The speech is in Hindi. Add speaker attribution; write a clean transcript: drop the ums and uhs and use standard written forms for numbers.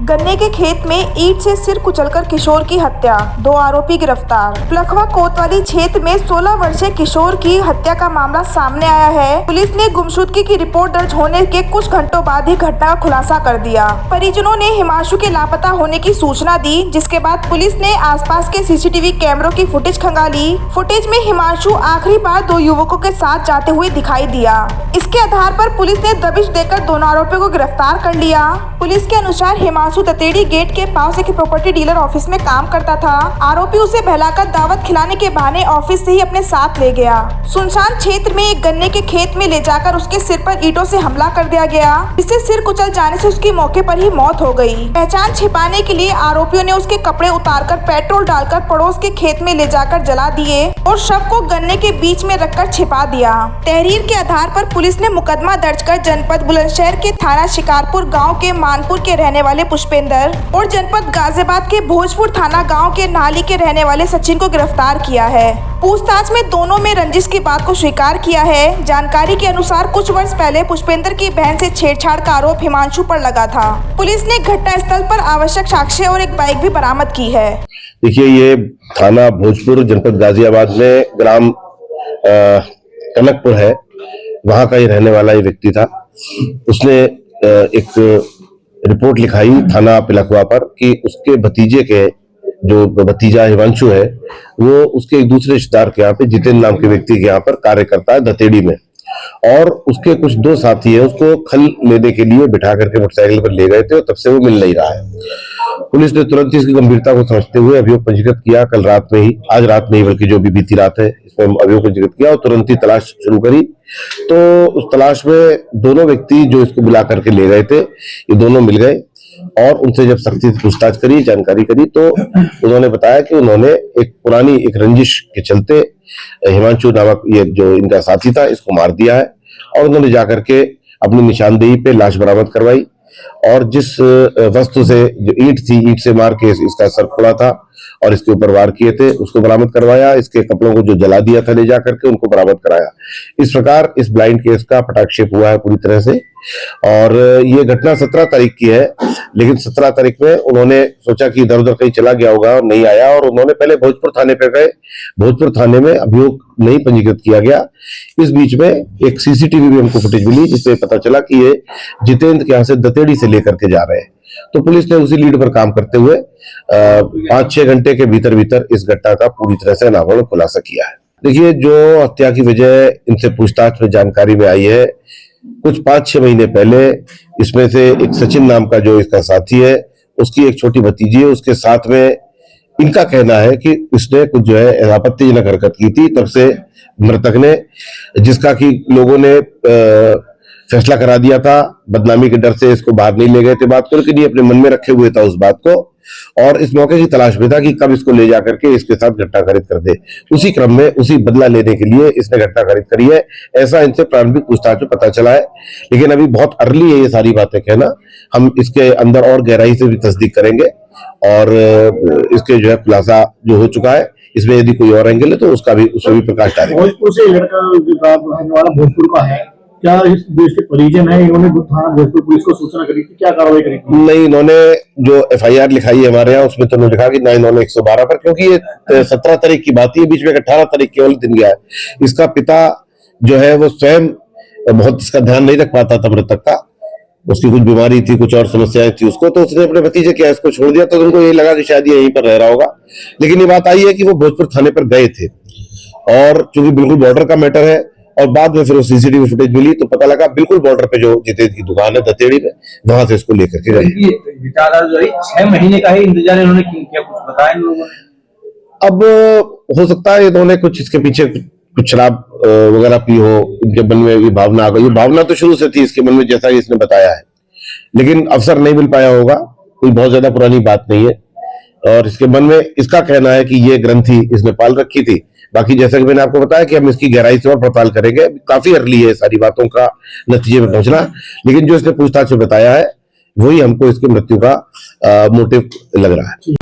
Speaker 1: गन्ने के खेत में ईंट से सिर कुचलकर किशोर की हत्या, 2 आरोपी गिरफ्तार। प्लखवा कोतवाली क्षेत्र में 16 वर्षीय किशोर की हत्या का मामला सामने आया है। पुलिस ने गुमशुदगी की रिपोर्ट दर्ज होने के कुछ घंटों बाद ही घटना का खुलासा कर दिया। परिजनों ने हिमांशु के लापता होने की सूचना दी, जिसके बाद पुलिस ने आसपास के सीसीटीवी कैमरों की फुटेज खंगाली। फुटेज में हिमांशु आखिरी बार 2 युवकों के साथ जाते हुए दिखाई दिया। इसके आधार पर पुलिस ने दबिश देकर दोनों आरोपियों को गिरफ्तार कर लिया। पुलिस के अनुसार हिमांशु दतेड़ी गेट के पास एक प्रॉपर्टी डीलर ऑफिस में काम करता था। आरोपी उसे बहलाकर दावत खिलाने के बहाने ऑफिस से ही अपने साथ ले गया। सुनसान क्षेत्र में एक गन्ने के खेत में ले जाकर उसके सिर पर ईंटों से हमला कर दिया गया, जिससे सिर कुचल जाने से उसकी मौके पर ही मौत हो गई। पहचान छिपाने के लिए आरोपियों ने उसके कपड़े उतारकर पेट्रोल डालकर पड़ोस के खेत में ले जाकर जला दिए और शव को गन्ने के बीच में रखकर छिपा दिया। तहरीर के आधार पर पुलिस ने मुकदमा दर्ज कर जनपद बुलंदशहर के थाना शिकारपुर गाँव के मानपुर के रहने वाले पुष्पेंद्र और जनपद गाजियाबाद के भोजपुर थाना गांव के नाली के रहने वाले सचिन को गिरफ्तार किया है। पूछताछ में दोनों में रंजिश की बात को स्वीकार किया है। जानकारी के अनुसार कुछ वर्ष पहले पुष्पेंद्र की बहन से छेड़छाड़ का आरोप हिमांशु पर लगा था। पुलिस ने घटनास्थल पर आवश्यक साक्ष्य और एक बाइक भी बरामद की है।
Speaker 2: देखिए, ये थाना भोजपुर जनपद गाजियाबाद में ग्राम कनकपुर है, वहां का ही रहने वाला ये व्यक्ति था। उसने एक रिपोर्ट लिखाई थाना पिलखवा पर कि उसके भतीजे के जो भतीजा हिमांशु है वो उसके एक दूसरे रिश्तेदार के यहाँ पे जितेंद्र नाम के व्यक्ति के यहाँ पर कार्य करता है दतेड़ी में, और उसके कुछ 2 साथी है उसको खल लेने के लिए बिठा करके मोटरसाइकिल पर ले गए थे और तब से वो मिल नहीं रहा है। पुलिस ने तुरंत ही इसकी गंभीरता को समझते हुए अभियोग पंजीकृत किया। कल रात में ही, आज रात में ही बल्कि जो भी बीती रात है, इसमें अभियोग पंजीकृत किया और तुरंत ही तलाश शुरू करी। तो उस तलाश में दोनों व्यक्ति जो इसको बुला करके ले गए थे, ये दोनों मिल गए और उनसे जब सख्ती से पूछताछ करी, जानकारी करी, तो उन्होंने बताया कि उन्होंने एक पुरानी एक रंजिश के चलते हिमांशु नामक ये जो इनका साथी था इसको मार दिया है और उन्होंने जाकर के अपनी निशानदेही पे लाश बरामद करवाई और जिस वस्तु से जो ईंट थी, ईंट से मार के इसका सर फोड़ा था और इसके ऊपर वार किए थे उसको बरामद करवाया। इसके कपड़ों को जो जला दिया था ले जा करके उनको बरामद कराया। इस प्रकार इस ब्लाइंड केस का पटाक्षेप हुआ है पूरी तरह से। और ये घटना 17 तारीख की है, लेकिन 17 तारीख में उन्होंने सोचा कि इधर उधर कहीं चला गया होगा और नहीं आया और उन्होंने पहले भोजपुर थाने पे गए। भोजपुर थाने में अभियोग नहीं पंजीकृत किया गया। इस बीच में एक सीसीटीवी भी हमको फुटेज मिली जिससे पता चला कि ये जितेंद्र के यहाँ से दतेड़ी से लेकर के जा रहे हैं। तो पुलिस ने उसी लीड पर काम करते हुए 5-6 घंटे के भीतर भीतर इस घटना का पूरी तरह से अनावरण खुलासा किया है। देखिए, जो हत्या की वजह इनसे पूछताछ में जानकारी में आई है, कुछ 5-6 महीने पहले इसमें से एक सचिन नाम का जो इसका साथी है, उसकी एक छोटी भतीजी है, उसके साथ में इनका कहना है कि इसने कुछ जो है आपत्तिजनक हरकत की थी। तब से मृतक ने, जिसका कि लोगों ने फैसला करा दिया था, बदनामी के डर से इसको बाहर नहीं ले गए थे बात को, लेकिन ये अपने मन में रखे हुए था उस बात को और इस मौके की तलाश में था कि कब इसको ले जाकर के इसके साथ घटना कारित कर दे। उसी क्रम में उसी बदला लेने के लिए इसने घटना कारित करी है, ऐसा इनसे प्रारंभिक पूछताछ में पता चला है। लेकिन अभी बहुत अर्ली है ये सारी बातें कहना। हम इसके अंदर और गहराई से भी तस्दीक करेंगे और इसके जो है खुलासा जो हो चुका है, इसमें यदि कोई और एंगल है तो उसका भी उसमें भी प्रकाश डालेंगे।
Speaker 3: भोजपुर से लड़का भोजपुर का है, क्या जो इसके परिजन है इन्होंने थाना भोजपुर पुलिस को सूचना करी थी, क्या कार्रवाई करी थी?
Speaker 2: नहीं, इन्होंने जो FIR लिखाई है हमारे यहाँ उसमें तो उन्होंने लिखा कि ना इन्होंने 112 पर, क्योंकि ये 17 तारीख की बात है, बीच में 18 तारीख केवल दिन गया है। इसका पिता जो है वो स्वयं बहुत इसका ध्यान नहीं रख पाता था मृतक का, उसकी कुछ बीमारी थी, कुछ और समस्याएं थी उसको, तो उसने अपने भतीजे क्या इसको छोड़ दिया। तो उनको ये लगा कि शायद ये यहीं पर रह रहा होगा। लेकिन ये बात आई है कि वो भोजपुर थाने पर गए थे और चूंकि बिल्कुल बॉर्डर का मैटर है और बाद में फिर वो सीसीटीवी फुटेज मिली तो पता लगा बिल्कुल बॉर्डर पे जो जितेंद्र की दुकान है दतेड़ी में, वहां से इसको लेकर के गए।
Speaker 3: 6 महीने का ही इंतजार इन्होंने किया, कुछ बताया इन लोगों ने?
Speaker 2: अब हो सकता है इन्होंने कुछ इसके पीछे कुछ शराब वगैरह पी हो, इनके मन में ये भावना आ गई। भावना तो शुरू से थी इसके मन में, जैसा कि इसने बताया है, लेकिन अवसर नहीं मिल पाया होगा। कोई बहुत ज्यादा पुरानी बात नहीं है और इसके मन में इसका कहना है कि ये ग्रंथि इसने पाल रखी थी। बाकी जैसा कि मैंने आपको बताया कि हम इसकी गहराई से और पड़ताल करेंगे। काफी अर्ली है सारी बातों का नतीजे में पहुंचना, लेकिन जो इसने पूछताछ में बताया है वही हमको इसकी मृत्यु का मोटिव लग रहा है।